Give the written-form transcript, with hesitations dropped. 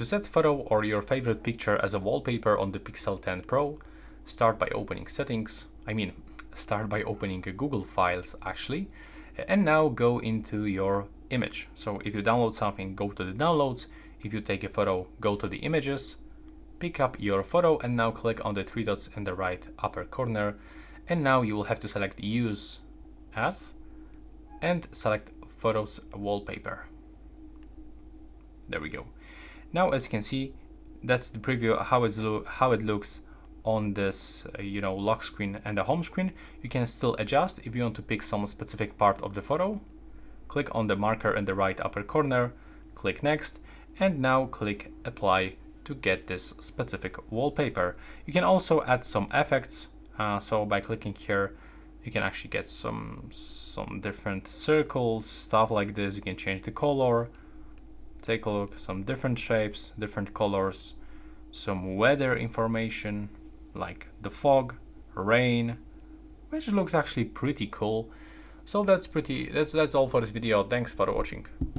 To set photo or your favorite picture as a wallpaper on the Pixel 10 Pro, start by opening settings. Start by opening Google Files actually, and now go into your image. So if you download something, go to the downloads. If you take a photo, go to the images, pick up your photo, and now click on the three dots in the right upper corner. And now you will have to select use as and select photos wallpaper. There we go. Now, as you can see, that's the preview how it looks on this lock screen and the home screen. You can still adjust if you want to pick some specific part of the photo. Click on the marker in the right upper corner, click next, and now click apply to get this specific wallpaper. You can also add some effects. So by clicking here, you can actually get some different circles, stuff like this. You can change the color. Take a look, some different shapes, different colors, some weather information like the fog, rain, which looks actually pretty cool. So that's all for this video. Thanks for watching.